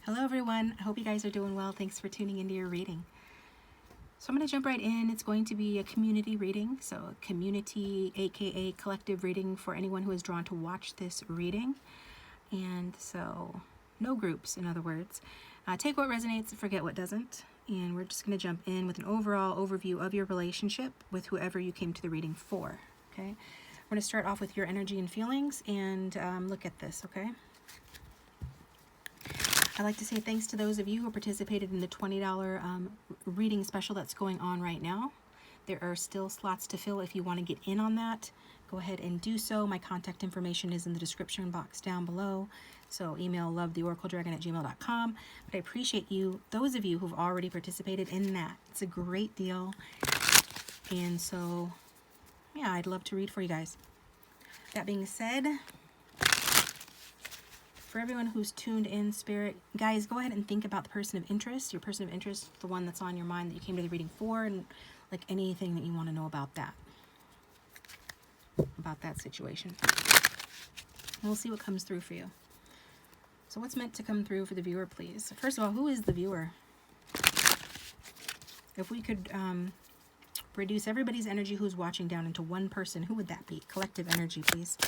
Hello everyone, I hope you guys are doing well. Thanks for tuning into your reading. So I'm going to jump right in. It's going to be a community reading, so a community aka collective reading for anyone who is drawn to watch this reading. And so no groups, in other words. Take what resonates, forget what doesn't. And we're just going to jump in with an overall overview of your relationship with whoever you came to the reading for. Okay, we're going to start off with your energy and feelings and look at this, okay? I'd like to say thanks to those of you who participated in the $20 reading special that's going on right now. There are still slots to fill if you want to get in on that. Go ahead and do so. My contact information is in the description box down below. So email lovetheoracledragon@gmail.com. But I appreciate you, those of you who've already participated in that. It's a great deal. And so, yeah, I'd love to read for you guys. That being said, for everyone who's tuned in, Spirit, guys, go ahead and think about the person of interest. Your person of interest, the one that's on your mind that you came to the reading for, and like anything that you want to know about that situation. And we'll see what comes through for you. So what's meant to come through for the viewer, please? First of all, who is the viewer? If we could reduce everybody's energy who's watching down into one person, who would that be? Collective energy, please,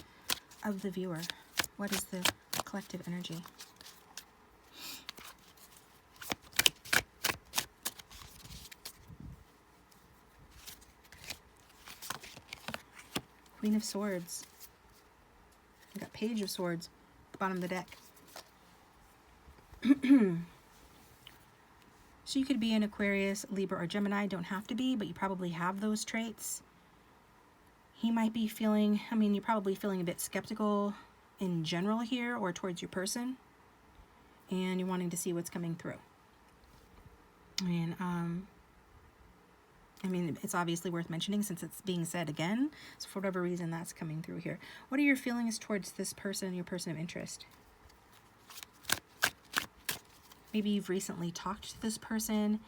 of the viewer. What is the collective energy? Queen of Swords. We got Page of Swords, bottom of the deck. So you could be an Aquarius, Libra, or Gemini. Don't have to be, but you probably have those traits. He might be feeling, you're probably feeling a bit skeptical in general here, or towards your person, and you're wanting to see what's coming through. And it's obviously worth mentioning since it's being said again, so for whatever reason that's coming through here. What are your feelings towards this person, your person of interest? Maybe you've recently talked to this person.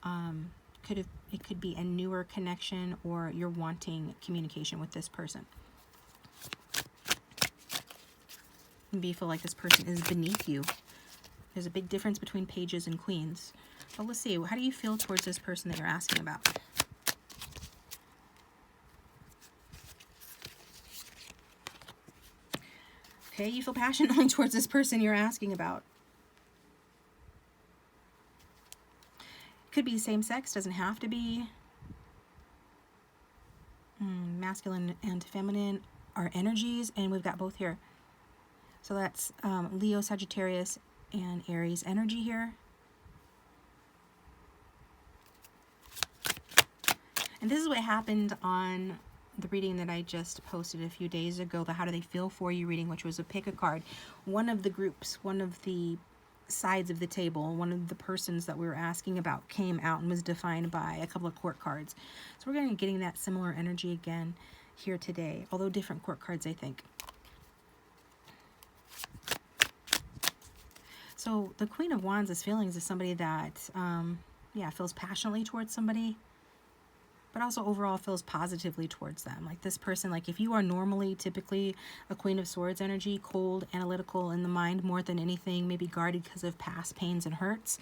It could be a newer connection, or you're wanting communication with this person. Maybe you feel like this person is beneath you. There's a big difference between pages and queens. But let's see, how do you feel towards this person that you're asking about? Okay, you feel passionately towards this person you're asking about. Could be same sex, doesn't have to be. Masculine and feminine are energies, and we've got both here. So that's Leo, Sagittarius, and Aries energy here. And this is what happened on the reading that I just posted a few days ago, the How Do They Feel For You reading, which was a pick a card. One of the groups, one of the sides of the table, one of the persons that we were asking about came out and was defined by a couple of court cards. So we're going to be getting that similar energy again here today, although different court cards, I think. So the Queen of Wands' feelings is somebody that, feels passionately towards somebody, but also overall feels positively towards them. Like this person, like if you are normally typically a Queen of Swords energy, cold, analytical in the mind more than anything, maybe guarded because of past pains and hurts.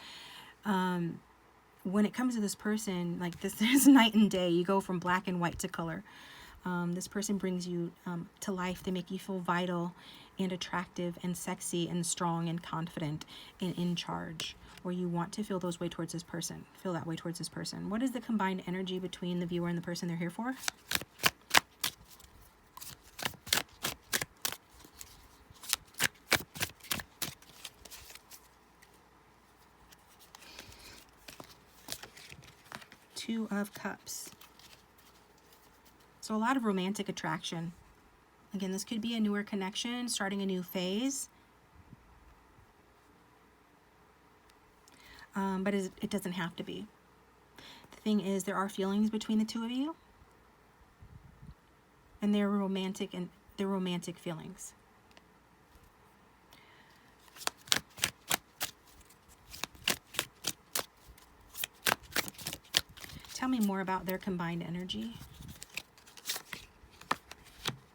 When it comes to this person, like this is night and day. You go from black and white to color. This person brings you to life. They make you feel vital and attractive and sexy and strong and confident and in charge, or you want to feel those way towards this person, feel that way towards this person. What is the combined energy between the viewer and the person they're here for? Two of Cups. So a lot of romantic attraction. Again, this could be a newer connection, starting a new phase. But it doesn't have to be. The thing is, there are feelings between the two of you. And they're romantic feelings. Tell me more about their combined energy.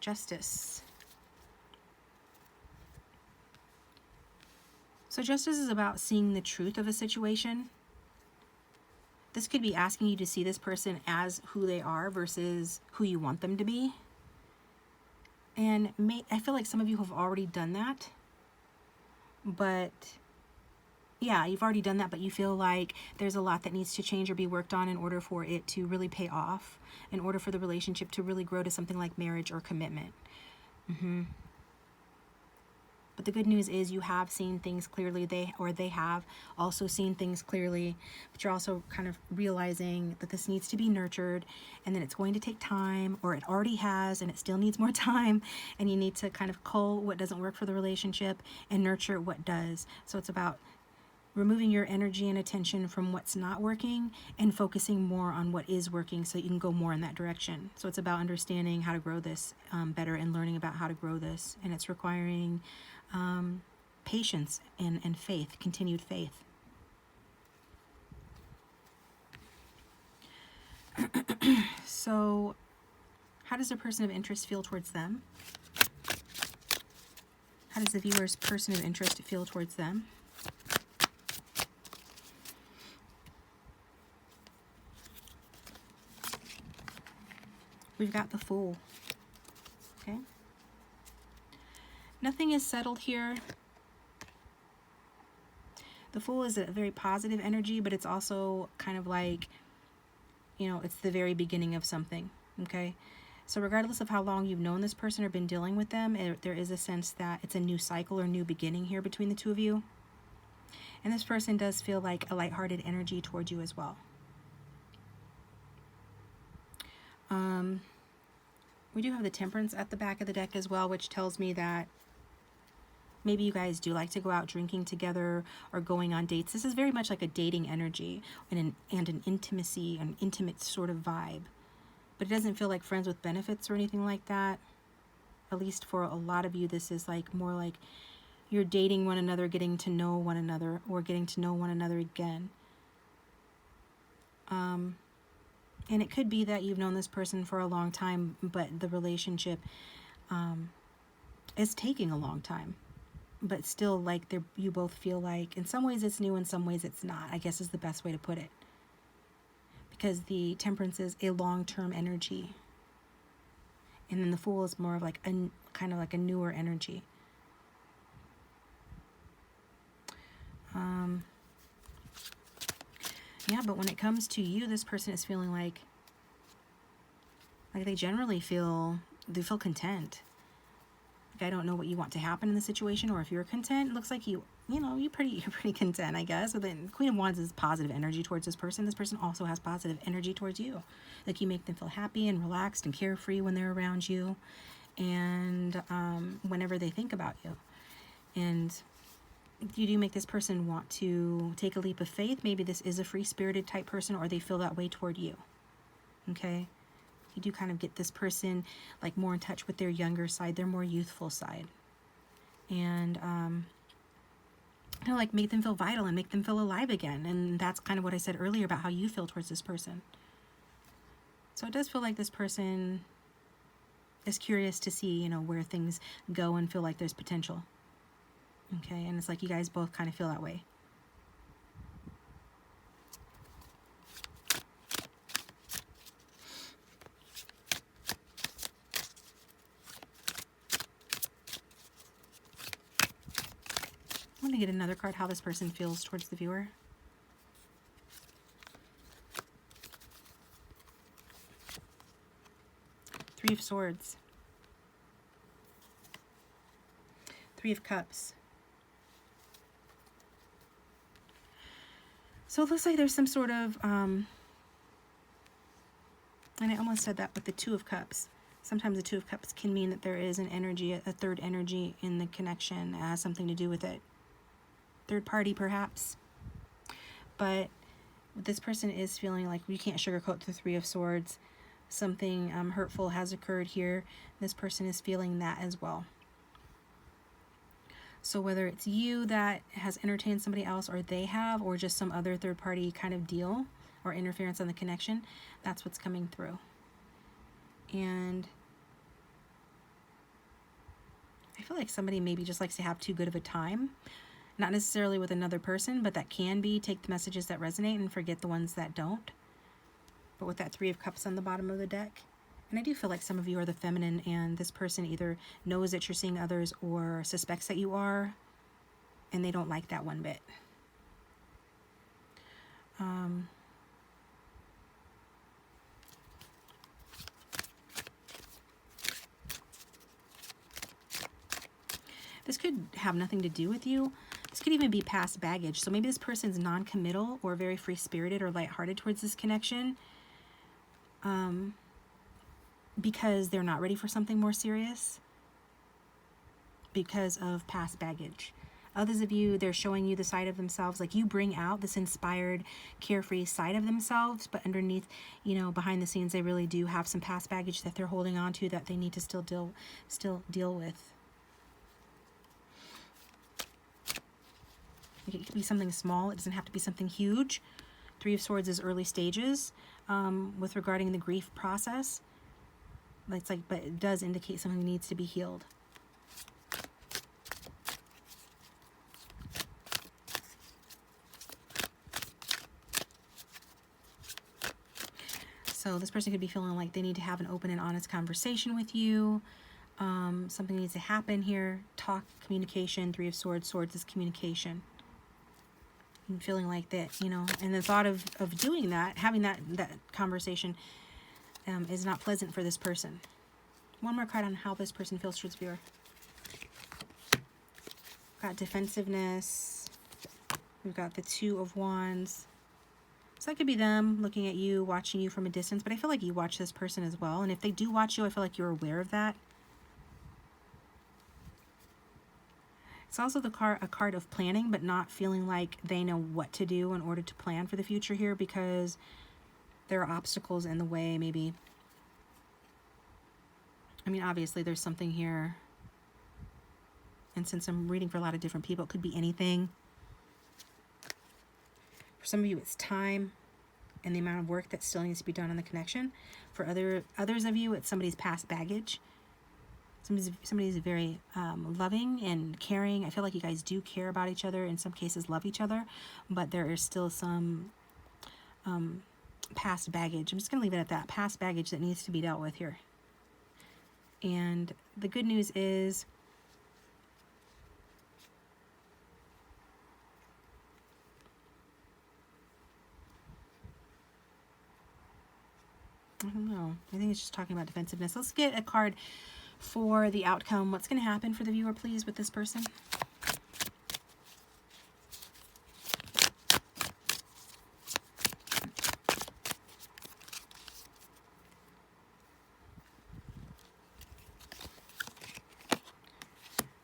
Justice. So justice is about seeing the truth of a situation. This could be asking you to see this person as who they are versus who you want them to be. And I feel like some of you have already done that. But yeah, you've already done that, but you feel like there's a lot that needs to change or be worked on in order for it to really pay off, in order for the relationship to really grow to something like marriage or commitment. But the good news is you have seen things clearly. They have also seen things clearly, but you're also kind of realizing that this needs to be nurtured, and that it's going to take time, or it already has and it still needs more time, and you need to kind of cull what doesn't work for the relationship and nurture what does. So it's about removing your energy and attention from what's not working and focusing more on what is working, so you can go more in that direction. So it's about understanding how to grow this better and learning about how to grow this. And it's requiring patience and faith, continued faith. So how does the person of interest feel towards them? How does the viewer's person of interest feel towards them? We've got the Fool. Okay. Nothing is settled here. The Fool is a very positive energy, but it's also kind of like, you know, it's the very beginning of something. Okay. So regardless of how long you've known this person or been dealing with them, there is a sense that it's a new cycle or new beginning here between the two of you. And this person does feel like a lighthearted energy towards you as well. We do have the Temperance at the back of the deck as well, which tells me that maybe you guys do like to go out drinking together or going on dates. This is very much like a dating energy and an intimacy, an intimate sort of vibe. But it doesn't feel like friends with benefits or anything like that. At least for a lot of you, this is like more like you're dating one another, getting to know one another, or getting to know one another again. And it could be that you've known this person for a long time, but the relationship is taking a long time. But still, like, you both feel like, in some ways it's new, in some ways it's not, I guess is the best way to put it. Because the Temperance is a long-term energy. And then the Fool is more of like kind of like a newer energy. Yeah, but when it comes to you, this person is feeling like they generally feel content. Like, I don't know what you want to happen in the situation, or if you're content. It looks like you're pretty content, I guess. But then Queen of Wands is positive energy towards this person. This person also has positive energy towards you. Like, you make them feel happy and relaxed and carefree when they're around you, and whenever they think about you. And you do make this person want to take a leap of faith. Maybe this is a free-spirited type person, or they feel that way toward you. Okay? You do kind of get this person like more in touch with their younger side, their more youthful side. And you know, like, make them feel vital and make them feel alive again. And that's kind of what I said earlier about how you feel towards this person. So it does feel like this person is curious to see, you know, where things go and feel like there's potential. Okay, and it's like you guys both kind of feel that way. I'm going to get another card, how this person feels towards the viewer. Three of Swords. Three of Cups. So it looks like there's some sort of, and I almost said that with the Two of Cups. Sometimes the Two of Cups can mean that there is an energy, a third energy in the connection that has something to do with it. Third party, perhaps. But this person is feeling like we can't sugarcoat the Three of Swords. Something hurtful has occurred here. This person is feeling that as well. So whether it's you that has entertained somebody else, or they have, or just some other third party kind of deal or interference on the connection, that's what's coming through. And I feel like somebody maybe just likes to have too good of a time. Not necessarily with another person, but that can be. Take the messages that resonate and forget the ones that don't. But with that Three of Cups on the bottom of the deck. And I do feel like some of you are the feminine, and this person either knows that you're seeing others or suspects that you are, and they don't like that one bit. This could have nothing to do with you. This could even be past baggage. So maybe this person's non-committal or very free-spirited or lighthearted towards this connection because they're not ready for something more serious because of past baggage. Others of you, they're showing you the side of themselves, like you bring out this inspired, carefree side of themselves, but underneath, you know, behind the scenes, they really do have some past baggage that they're holding on to that they need to still deal with. It could be something small. It doesn't have to be something huge. Three of Swords is early stages with regarding the grief process. It's like, but it does indicate something needs to be healed. So this person could be feeling like they need to have an open and honest conversation with you. Something needs to happen here. Talk, communication. Three of Swords. Swords is communication. And feeling like that, you know, and the thought of doing that, having that conversation is not pleasant for this person. One more card on how this person feels towards viewer. Got defensiveness. We've got the Two of Wands. So that could be them looking at you, watching you from a distance, but I feel like you watch this person as well. And if they do watch you, I feel like you're aware of that. It's also a card of planning, but not feeling like they know what to do in order to plan for the future here because there are obstacles in the way, maybe. I mean, obviously there's something here. And since I'm reading for a lot of different people, it could be anything. For some of you, it's time and the amount of work that still needs to be done on the connection. For others of you, it's somebody's past baggage. Somebody's very loving and caring. I feel like you guys do care about each other. In some cases, love each other. But there is still some past baggage. I'm just going to leave it at that. Past baggage that needs to be dealt with here. And the good news is I don't know. I think it's just talking about defensiveness. Let's get a card for the outcome. What's going to happen for the viewer, please, with this person?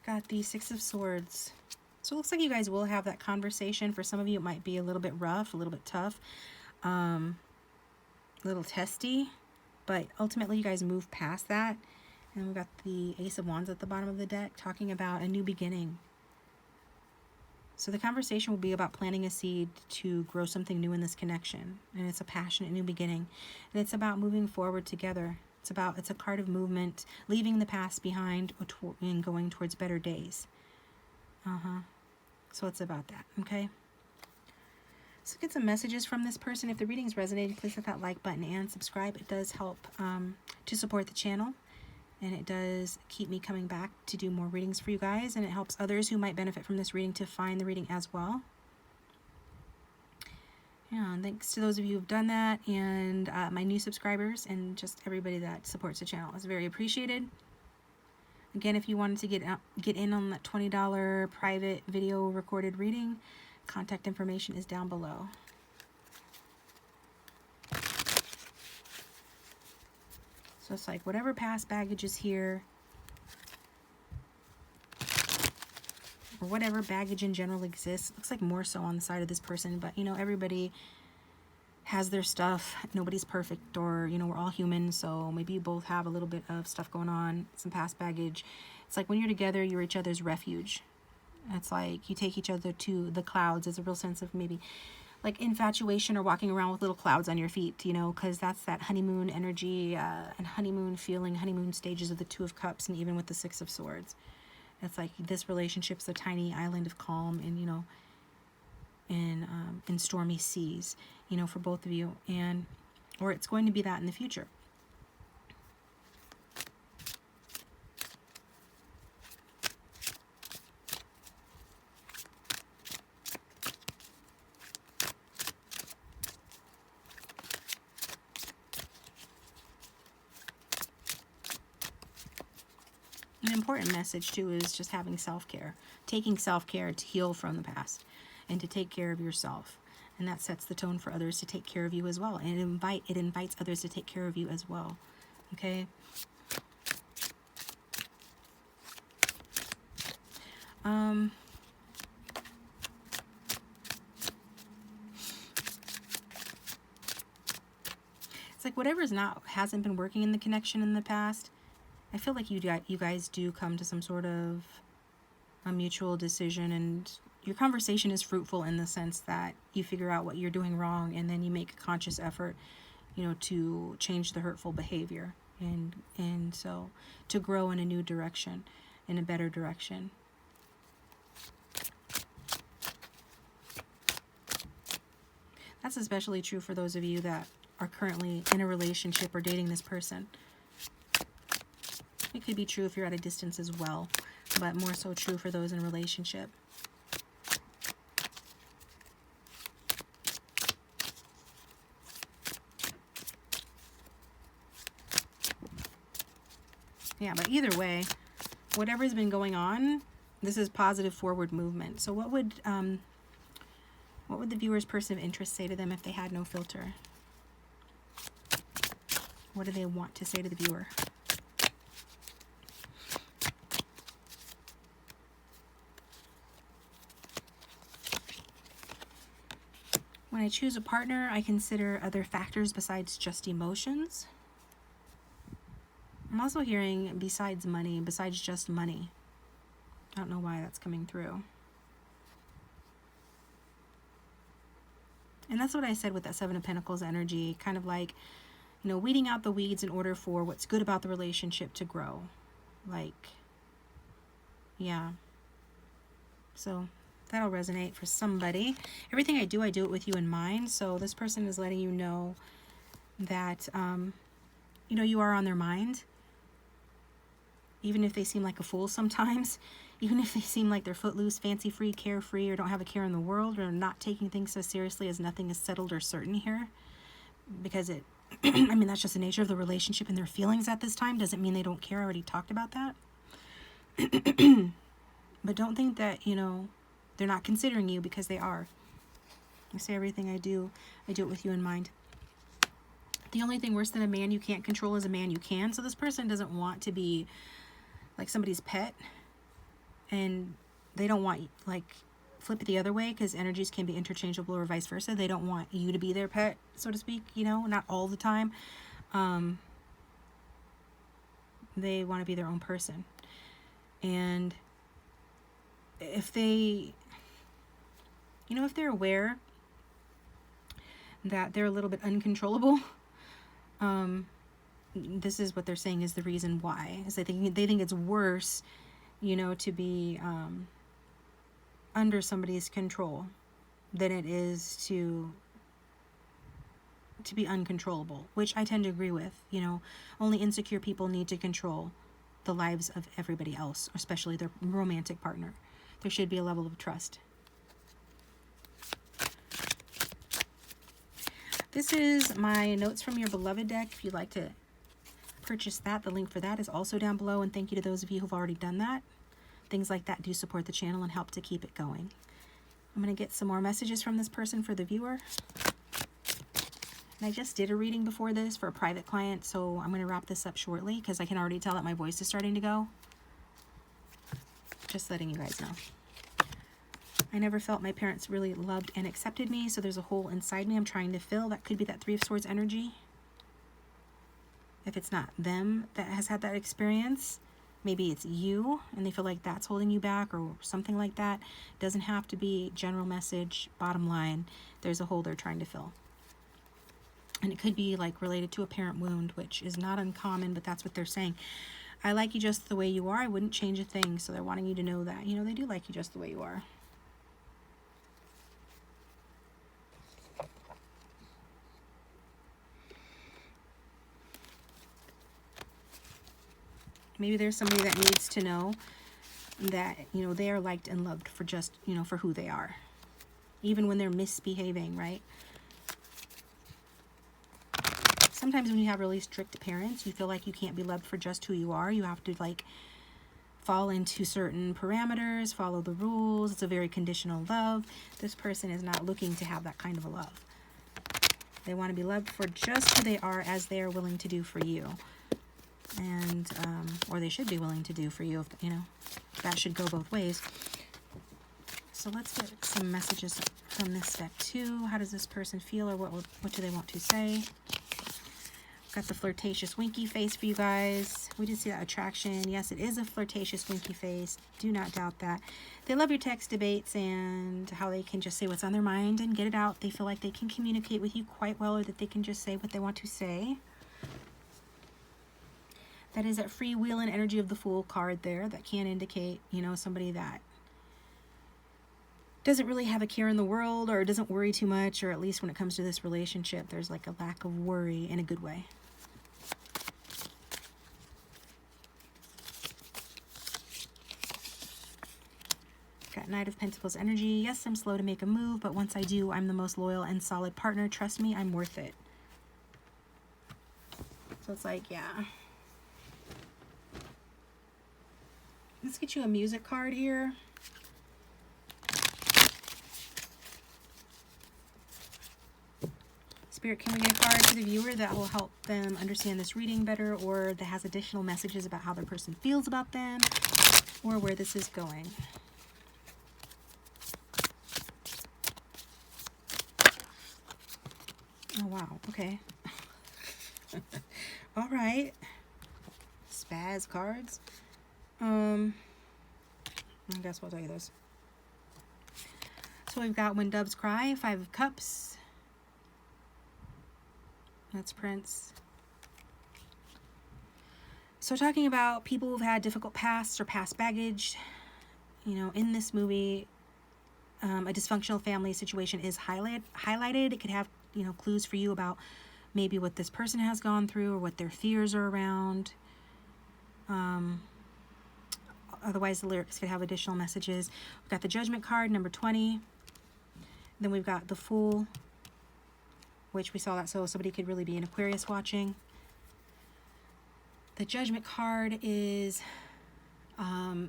Got the Six of Swords. So it looks like you guys will have that conversation. For some of you, it might be a little bit rough, a little bit tough, a little testy, but ultimately you guys move past that. And we've got the Ace of Wands at the bottom of the deck talking about a new beginning. So the conversation will be about planting a seed to grow something new in this connection. And it's a passionate new beginning. And it's about moving forward together. It's a card of movement, leaving the past behind and going towards better days. So it's about that, okay? So get some messages from this person. If the reading's resonating, please hit that like button and subscribe. It does help to support the channel. And it does keep me coming back to do more readings for you guys. And it helps others who might benefit from this reading to find the reading as well. Yeah, and thanks to those of you who've done that. And my new subscribers and just everybody that supports the channel is very appreciated. Again, if you wanted to get in on that $20 private video recorded reading, contact information is down below. So it's like whatever past baggage is here, or whatever baggage in general exists, looks like more so on the side of this person, but you know, everybody has their stuff. Nobody's perfect, or you know, we're all human, so maybe you both have a little bit of stuff going on, some past baggage. It's like when you're together, you're each other's refuge. It's like you take each other to the clouds. There's a real sense of maybe like infatuation or walking around with little clouds on your feet, you know, because that's that honeymoon energy and honeymoon feeling, honeymoon stages of the Two of Cups, and even with the Six of Swords. It's like this relationship's a tiny island of calm and, you know, in stormy seas, you know, for both of you, and or it's going to be that in the future. An important message too is just having self-care, taking self-care to heal from the past and to take care of yourself. And that sets the tone for others to take care of you as well. And it invites others to take care of you as well. Okay? It's like whatever's hasn't been working in the connection in the past, I feel like you guys do come to some sort of a mutual decision, and your conversation is fruitful in the sense that you figure out what you're doing wrong, and then you make a conscious effort, you know, to change the hurtful behavior, and so to grow in a new direction, in a better direction. That's especially true for those of you that are currently in a relationship or dating this person. It could be true if you're at a distance as well, but more so true for those in a relationship. Yeah, but either way, whatever's been going on, this is positive forward movement. So what would the viewer's person of interest say to them if they had no filter? What do they want to say to the viewer? When I choose a partner, I consider other factors besides just emotions. I'm also hearing besides money, besides just money. I don't know why that's coming through. And that's what I said with that Seven of Pentacles energy, kind of like, you know, weeding out the weeds in order for what's good about the relationship to grow. Like, yeah. So that'll resonate for somebody. Everything I do it with you in mind. So this person is letting you know that, you know, you are on their mind. Even if they seem like a fool sometimes, even if they seem like they're footloose, fancy-free, carefree, or don't have a care in the world, or not taking things so seriously as nothing is settled or certain here. Because it, I mean, that's just the nature of the relationship and their feelings at this time. Doesn't mean they don't care. I already talked about that. But don't think that, you know, they're not considering you, because they are. I say everything I do it with you in mind. The only thing worse than a man you can't control is a man you can. So this person doesn't want to be like somebody's pet, and they don't want, like, flip it the other way, because energies can be interchangeable or vice versa. They don't want you to be their pet, so to speak, you know, not all the time. They want to be their own person. And if they, you know, if they're aware that they're a little bit uncontrollable, this is what they're saying is the reason why. Is they think it's worse, you know, to be under somebody's control than it is to be uncontrollable, which I tend to agree with. You know, only insecure people need to control the lives of everybody else, especially their romantic partner. There should be a level of trust. This is my Notes from Your Beloved deck. If you'd like to purchase that, the link for that is also down below. And thank you to those of you who've already done that. Things like that do support the channel and help to keep it going. I'm going to get some more messages from this person for the viewer. And I just did a reading before this for a private client, so I'm going to wrap this up shortly because I can already tell that my voice is starting to go. Just letting you guys know. I never felt my parents really loved and accepted me, so there's a hole inside me I'm trying to fill. That could be that Three of Swords energy. If it's not them that has had that experience, maybe it's you, and they feel like that's holding you back or something like that. It doesn't have to be general message, bottom line. There's a hole they're trying to fill. And it could be like related to a parent wound, which is not uncommon, but that's what they're saying. I like you just the way you are. I wouldn't change a thing. So they're wanting you to know that, you know, they do like you just the way you are. Maybe there's somebody that needs to know that, you know, they are liked and loved for just, you know, for who they are. Even when they're misbehaving, right? Sometimes when you have really strict parents, you feel like you can't be loved for just who you are. You have to, like, fall into certain parameters, follow the rules. It's a very conditional love. This person is not looking to have that kind of a love. They want to be loved for just who they are, as they are willing to do for you. And, or they should be willing to do for you, if, you know, that should go both ways. So let's get some messages from this deck too. How does this person feel, or what do they want to say? Got the flirtatious winky face for you guys. We did see that attraction. Yes, it is a flirtatious winky face. Do not doubt that. They love your text debates and how they can just say what's on their mind and get it out. They feel like they can communicate with you quite well, or that they can just say what they want to say. That is that freewheeling energy of the Fool card there. That can indicate, you know, somebody that doesn't really have a care in the world, or doesn't worry too much, or at least when it comes to this relationship, there's like a lack of worry in a good way. Got Knight of Pentacles energy. Yes, I'm slow to make a move, but once I do, I'm the most loyal and solid partner. Trust me, I'm worth it. So it's like, yeah. Let's get you a music card here. Spirit, can we get a card to the viewer that will help them understand this reading better, or that has additional messages about how their person feels about them, or where this is going? Oh, wow. Okay. All right. Spaz cards. I guess we'll tell you this. So we've got When Doves Cry, Five of Cups. That's Prince. So talking about people who've had difficult pasts or past baggage, you know, in this movie, a dysfunctional family situation is highlighted. It could have, you know, clues for you about maybe what this person has gone through, or what their fears are around. Otherwise, the lyrics could have additional messages. We've got the Judgment card, number 20. Then we've got the Fool, which we saw that, so somebody could really be an Aquarius watching. The Judgment card is, yeah,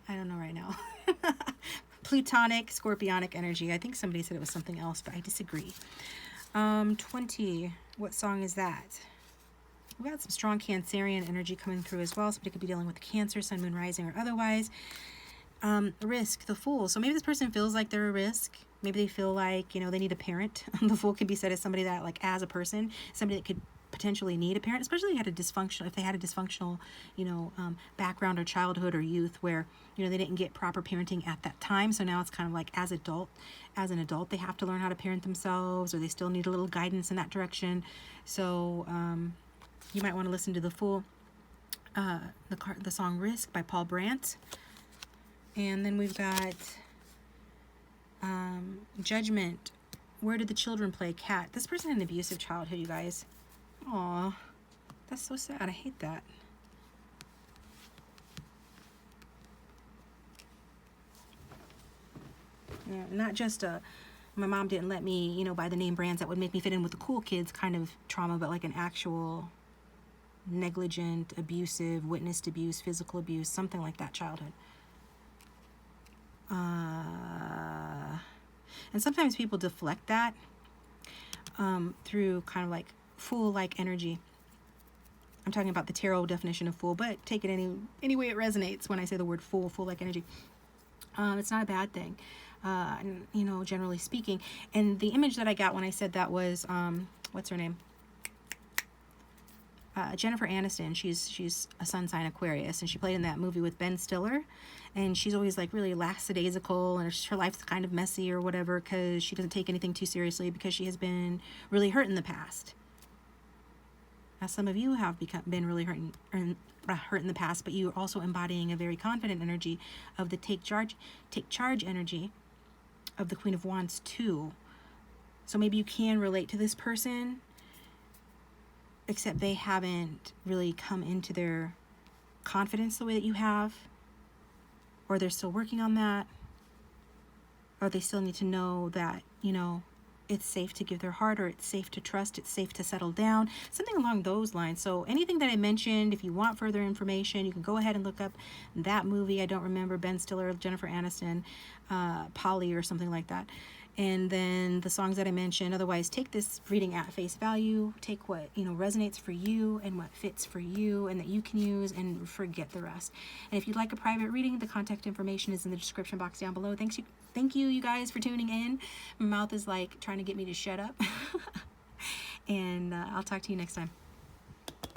I don't know right now. Plutonic, Scorpionic energy. I think somebody said it was something else, but I disagree. 20, what song is that? We got some strong Cancerian energy coming through as well. Somebody could be dealing with Cancer, Sun, Moon, Rising, or otherwise. Risk, the Fool. So maybe this person feels like they're a risk. Maybe they feel like, you know, they need a parent. The Fool could be said as somebody that, like, as a person, somebody that could potentially need a parent, especially if they had a dysfunctional, you know, background or childhood or youth where, you know, they didn't get proper parenting at that time. So now it's kind of like as an adult, they have to learn how to parent themselves, or they still need a little guidance in that direction. So you might want to listen to the Fool, the song Risk by Paul Brandt. And then we've got Judgment. Where did the children play? Cat. This person had an abusive childhood, you guys. Aw, that's so sad. I hate that. Yeah, not just my mom didn't let me, you know, buy the name brands that would make me fit in with the cool kids kind of trauma, but like an actual negligent, abusive, witnessed abuse, physical abuse, something like that childhood. And sometimes people deflect that through kind of like Fool-like energy. I'm talking about the tarot definition of Fool, but take it any way it resonates when I say the word Fool, Fool-like energy. It's not a bad thing, you know, generally speaking. And the image that I got when I said that was, what's her name? Jennifer Aniston. She's a sun sign Aquarius, and she played in that movie with Ben Stiller, and she's always like really lackadaisical, and her life's kind of messy or whatever, because she doesn't take anything too seriously, because she has been really hurt in the past. As some of you have been really hurt in the past, but you're also embodying a very confident energy of the take charge energy of the Queen of Wands too. So maybe you can relate to this person, except they haven't really come into their confidence the way that you have, or they're still working on that, or they still need to know that, you know, it's safe to give their heart, or it's safe to trust, it's safe to settle down, something along those lines. So anything that I mentioned, if you want further information, you can go ahead and look up that movie. I don't remember, Ben Stiller, Jennifer Aniston, Polly, or something like that. And then the songs that I mentioned. Otherwise, take this reading at face value. Take what, you know, resonates for you and what fits for you and that you can use, and forget the rest. And if you'd like a private reading, the contact information is in the description box down below. Thank you, you guys, for tuning in. My mouth is like trying to get me to shut up. And I'll talk to you next time.